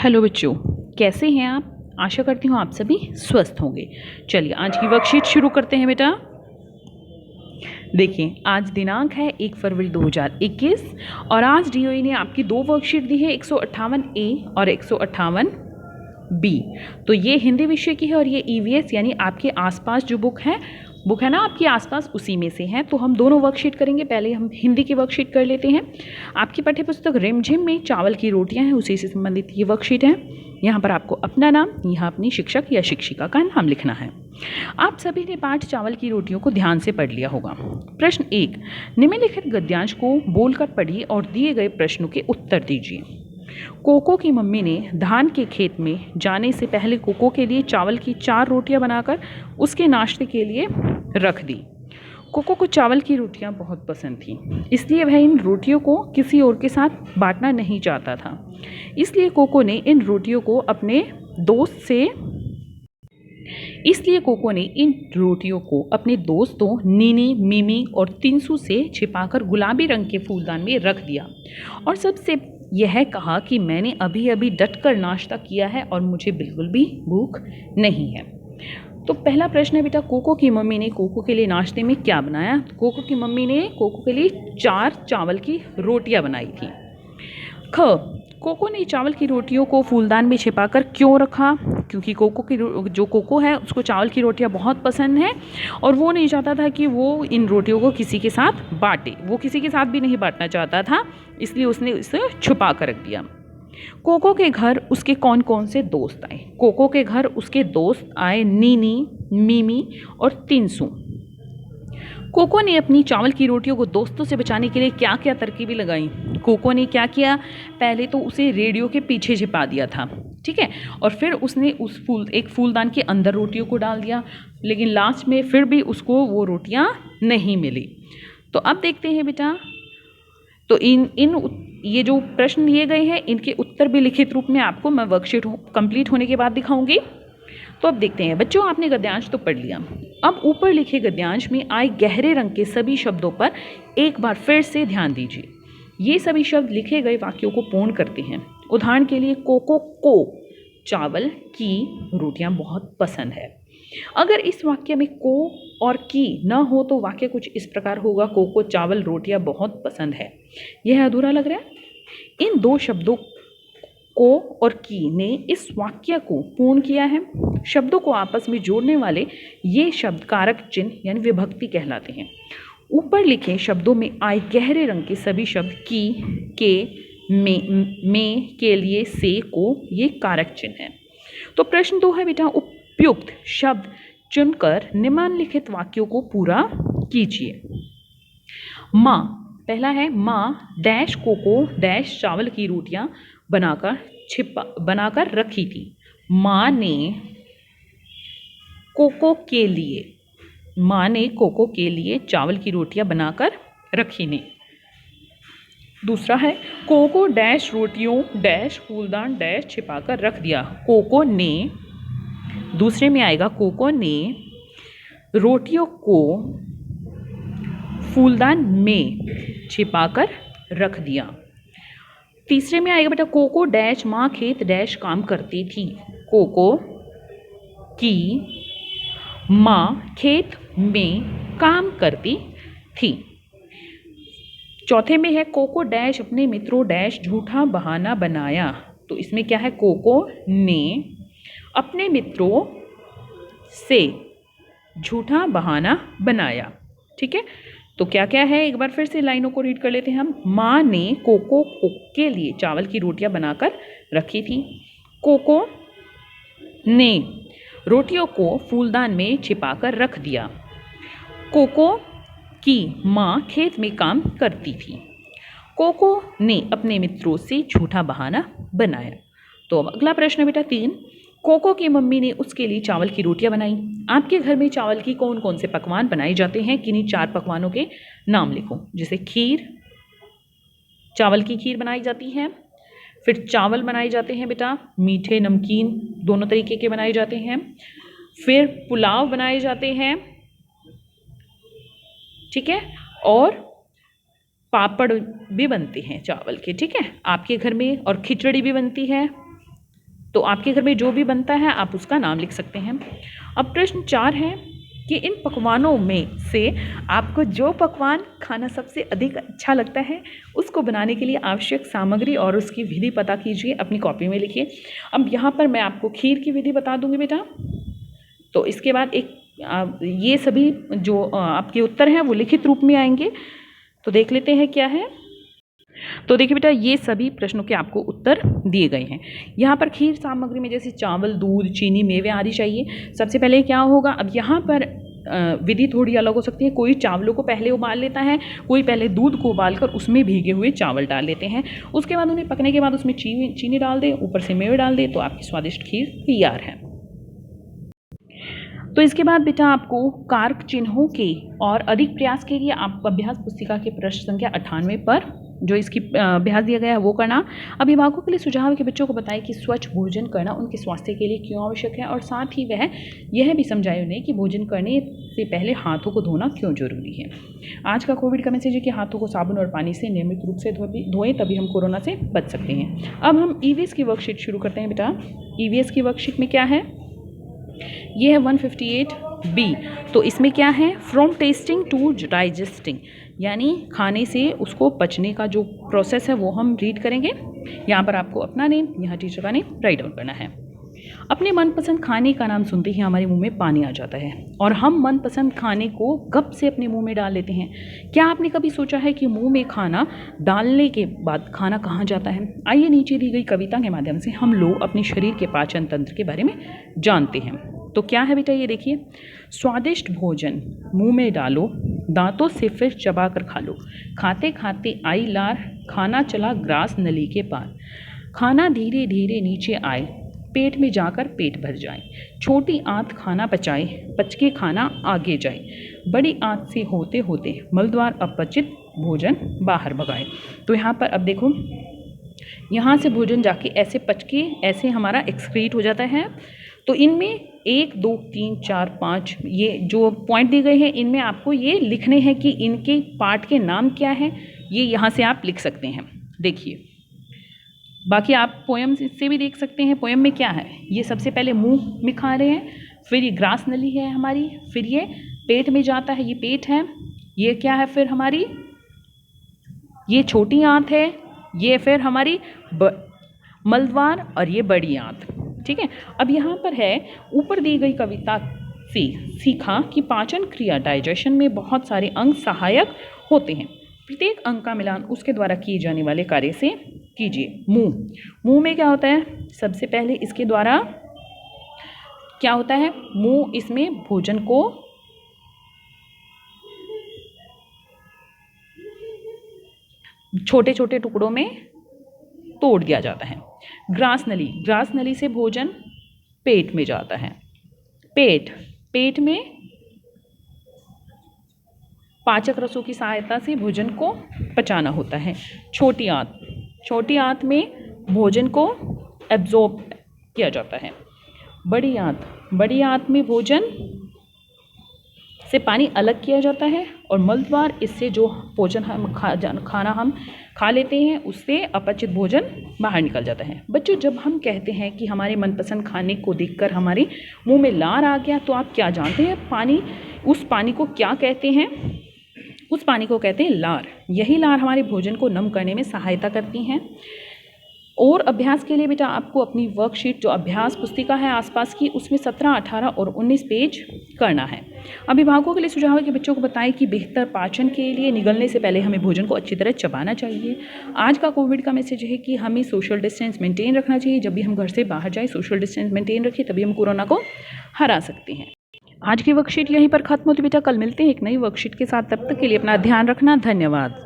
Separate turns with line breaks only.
Hello बच्चों, कैसे हैं आप? आशा करती हूँ आप सभी स्वस्थ होंगे। चलिए आज की वर्कशीट शुरू करते हैं बेटा। देखिए आज दिनांक है 1 फरवरी 2021 और आज डीओई ने आपकी दो वर्कशीट दी है 158A और 158B। तो ये हिंदी विषय की है और ये ईवीएस यानी आपके आसपास जो बुक है ना आपके आसपास, उसी में से है। तो हम दोनों वर्कशीट करेंगे। पहले हम हिंदी की वर्कशीट कर लेते हैं। आपकी पाठ्यपुस्तक रिमझिम में चावल की रोटियां हैं, उसी से संबंधित ये वर्कशीट है। यहाँ पर आपको अपना नाम, यहाँ अपनी शिक्षक या शिक्षिका का नाम लिखना है। आप सभी ने पाठ चावल की रोटियों को ध्यान से पढ़ लिया होगा। प्रश्न 1, निम्नलिखित गद्यांश को बोलकर पढ़िए और दिए गए प्रश्नों के उत्तर दीजिए। कोको की मम्मी ने धान के खेत में जाने से पहले कोको के लिए चावल की 4 रोटियां बनाकर उसके नाश्ते के लिए रख दी। कोको को चावल की रोटियां बहुत पसंद थीं, इसलिए वह इन रोटियों को किसी और के साथ बांटना नहीं चाहता था। इसलिए कोको ने इन रोटियों को अपने दोस्तों नीनी, मिमी और तिनसु से छिपाकर गुलाबी रंग के फूलदान में रख दिया और सबसे यह कहा कि मैंने अभी अभी डटकर नाश्ता किया है और मुझे बिल्कुल भी भूख नहीं है। तो पहला प्रश्न है बेटा, कोको की मम्मी ने कोको के लिए नाश्ते में क्या बनाया? कोको की मम्मी ने कोको के लिए 4 चावल की रोटियां बनाई थी। ख, कोको ने चावल की रोटियों को फूलदान में छिपाकर क्यों रखा? क्योंकि जो कोको है उसको चावल की रोटियां बहुत पसंद है और वो नहीं चाहता था कि वो इन रोटियों को किसी के साथ बांटे। वो किसी के साथ भी नहीं बांटना चाहता था, इसलिए उसने इसे छुपा कर रख दिया। कोको के घर उसके कौन कौन से दोस्त आए? कोको के घर उसके दोस्त आए नीनी, मिमी और तिनसु। कोको ने अपनी चावल की रोटियों को दोस्तों से बचाने के लिए क्या क्या तरकीबें लगाई? कोको ने क्या किया? पहले तो उसे रेडियो के पीछे छिपा दिया था, ठीक है, और फिर उसने एक फूलदान के अंदर रोटियों को डाल दिया, लेकिन लास्ट में फिर भी उसको वो रोटियां नहीं मिली। तो अब देखते हैं बेटा, तो ये जो प्रश्न दिए गए हैं इनके उत्तर भी लिखित रूप में आपको मैं वर्कशीट कंप्लीट होने के बाद दिखाऊंगी। तो अब देखते हैं बच्चों, आपने गद्यांश तो पढ़ लिया। अब ऊपर लिखे गद्यांश में आए गहरे रंग के सभी शब्दों पर एक बार फिर से ध्यान दीजिए। ये सभी शब्द लिखे गए वाक्यों को पूर्ण करते हैं। उदाहरण के लिए, कोको को चावल की रोटियां बहुत पसंद है। अगर इस वाक्य में को और की न हो तो वाक्य कुछ इस प्रकार होगा, कोको चावल रोटियां बहुत पसंद है। यह अधूरा लग रहा है। इन दो शब्दों को और की ने इस वाक्य को पूर्ण किया है। शब्दों को आपस में जोड़ने वाले ये शब्द कारक चिन्ह यानी विभक्ति कहलाते हैं। ऊपर लिखे शब्दों में आए गहरे रंग के सभी शब्द की, के, में, के लिए, से, को, ये कारक चिन्ह है। तो प्रश्न 2 है बेटा, उपयुक्त शब्द चुनकर निम्नलिखित वाक्यों को पूरा कीजिए। माँ, पहला है माँ डैश कोको डैश चावल की रोटियां बनाकर रखी थी। माँ ने कोको के लिए चावल की रोटियां बनाकर रखी ने। दूसरा है, कोको डैश रोटियों डैश फूलदान डैश छिपाकर रख दिया। कोको ने, दूसरे में आएगा, कोको ने रोटियों को फूलदान में छिपाकर रख दिया। तीसरे में आएगा बेटा, कोको डैश माँ खेत डैश काम करती थी। कोको की माँ खेत में काम करती थी। चौथे में है, कोको डैश अपने मित्रों डैश झूठा बहाना बनाया। तो इसमें क्या है, कोको ने अपने मित्रों से झूठा बहाना बनाया। ठीक है, तो क्या क्या है, एक बार फिर से लाइनों को रीड कर लेते हैं हम। माँ ने कोको के लिए चावल की रोटियां बनाकर रखी थी। कोको ने रोटियों को फूलदान में छिपाकर रख दिया। कोको की माँ खेत में काम करती थी। कोको ने अपने मित्रों से झूठा बहाना बनाया। तो अब अगला प्रश्न बेटा 3, कोको की मम्मी ने उसके लिए चावल की रोटियां बनाई। आपके घर में चावल की कौन कौन से पकवान बनाए जाते हैं? किन्हीं 4 पकवानों के नाम लिखो। जैसे खीर, चावल की खीर बनाई जाती है। फिर चावल बनाए जाते हैं बेटा, मीठे नमकीन दोनों तरीके के बनाए जाते हैं। फिर पुलाव बनाए जाते हैं, ठीक है, और पापड़ भी बनते हैं चावल के, ठीक है, आपके घर में। और खिचड़ी भी बनती है, तो आपके घर में जो भी बनता है आप उसका नाम लिख सकते हैं। अब प्रश्न 4 है कि इन पकवानों में से आपको जो पकवान खाना सबसे अधिक अच्छा लगता है उसको बनाने के लिए आवश्यक सामग्री और उसकी विधि पता कीजिए, अपनी कॉपी में लिखिए। अब यहाँ पर मैं आपको खीर की विधि बता दूंगी बेटा। तो इसके बाद ये सभी जो आपके उत्तर हैं वो लिखित रूप में आएंगे। तो देख लेते हैं क्या है। तो देखिए बेटा, ये सभी प्रश्नों के आपको उत्तर दिए गए हैं। यहाँ पर खीर सामग्री में जैसे चावल, दूध, चीनी, मेवे आदि चाहिए। सबसे पहले क्या होगा, अब यहाँ पर विधि थोड़ी अलग हो सकती है। कोई चावलों को पहले उबाल लेता है, कोई पहले दूध को उबालकर उसमें भीगे हुए चावल डाल लेते हैं। उसके बाद उन्हें पकने के बाद उसमें चीनी डाल दे, ऊपर से मेवे डाल दे, तो आपकी स्वादिष्ट खीर तैयार है। तो इसके बाद बेटा आपको कारक चिन्हों के और अधिक प्रयास के लिए आप अभ्यास पुस्तिका के प्रश्न संख्या 98 पर जो इसकी अभ्यास दिया गया है वो करना। अभिभावकों के लिए सुझाव है कि बच्चों को बताएं कि स्वच्छ भोजन करना उनके स्वास्थ्य के लिए क्यों आवश्यक है, और साथ ही वह यह भी समझाए उन्हें कि भोजन करने से पहले हाथों को धोना क्यों जरूरी है। आज का कोविड का मैसेज है कि हाथों को साबुन और पानी से नियमित रूप से धोएं, तभी हम कोरोना से बच सकते हैं। अब हम ईवीएस की वर्कशीट शुरू करते हैं बेटा। ईवीएस की वर्कशीट में क्या है, ये है 158B। तो इसमें क्या है, फ्रॉम टेस्टिंग टू डाइजेस्टिंग, यानी खाने से उसको पचने का जो प्रोसेस है वो हम रीड करेंगे। यहाँ पर आपको अपना नेम, यहाँ टीचर का नेम राइट डाउन करना है। अपने मनपसंद खाने का नाम सुनते ही हमारे मुंह में पानी आ जाता है और हम मनपसंद खाने को गप से अपने मुंह में डाल लेते हैं। क्या आपने कभी सोचा है कि मुंह में खाना डालने के बाद खाना कहाँ जाता है? आइए नीचे दी गई कविता के माध्यम से हम लोग अपने शरीर के पाचन तंत्र के बारे में जानते हैं। तो क्या है बेटा, ये देखिए, स्वादिष्ट भोजन मुंह में डालो, दांतों से फिर चबा कर खा लो, खाते खाते आई लार, खाना चला ग्रास नली के पार, खाना धीरे धीरे नीचे आए, पेट में जाकर पेट भर जाए, छोटी आंत खाना पचाए, पच के खाना आगे जाए, बड़ी आंत से होते होते मलद्वार अपचित भोजन बाहर भगाए। तो यहाँ पर अब देखो, यहाँ से भोजन जाके ऐसे पच के ऐसे हमारा एक्सक्रीट हो जाता है। तो इनमें 1, 2, 3, 4, 5 ये जो पॉइंट दिए गए हैं, इनमें आपको ये लिखने हैं कि इनके पार्ट के नाम क्या है। ये यहाँ से आप लिख सकते हैं। देखिए, बाकी आप पोएम से भी देख सकते हैं। पोएम में क्या है, ये सबसे पहले मुंह में खा रहे हैं, फिर ये ग्रास नली है हमारी, फिर ये पेट में जाता है, ये पेट है, ये क्या है फिर हमारी, ये छोटी आंत है, ये फिर हमारी मलद्वार, और ये बड़ी आंत। ठीक है। अब यहाँ पर है, ऊपर दी गई कविता से सीखा कि पाचन क्रिया डाइजेशन में बहुत सारे अंग सहायक होते हैं। प्रत्येक अंग का मिलान उसके द्वारा किए जाने वाले कार्य से कीजिए। मुंह में क्या होता है, सबसे पहले इसके द्वारा क्या होता है, मुंह इसमें भोजन को छोटे छोटे टुकड़ों में तोड़ दिया जाता है। ग्रास नली से भोजन पेट में जाता है। पेट में पाचक रसों की सहायता से भोजन को पचाना होता है। छोटी आंत में भोजन को एब्जॉर्ब किया जाता है। बड़ी आंत में भोजन से पानी अलग किया जाता है, और मलद्वार, इससे जो भोजन हम खाना हम खा लेते हैं उससे अपचित भोजन बाहर निकल जाता है। बच्चों, जब हम कहते हैं कि हमारे मनपसंद खाने को देखकर हमारे मुंह में लार आ गया, तो आप क्या जानते हैं, उस पानी को क्या कहते हैं? उस पानी को कहते हैं लार। यही लार हमारे भोजन को नम करने में सहायता करती हैं। और अभ्यास के लिए बेटा आपको अपनी वर्कशीट जो अभ्यास पुस्तिका है आसपास की, उसमें 17, 18 और 19 पेज करना है। अभिभावकों के लिए सुझाव है कि बच्चों को बताएं कि बेहतर पाचन के लिए निगलने से पहले हमें भोजन को अच्छी तरह चबाना चाहिए। आज का कोविड का मैसेज है कि हमें सोशल डिस्टेंस मेंटेन रखना चाहिए। जब भी हम घर से बाहर जाएं, सोशल डिस्टेंस मेंटेन रखें, तभी हम कोरोना को हरा सकते हैं। आज की वर्कशीट यहीं पर खत्म होती बेटा। कल मिलते हैं एक नई वर्कशीट के साथ। तब तक के लिए अपना ध्यान रखना। धन्यवाद।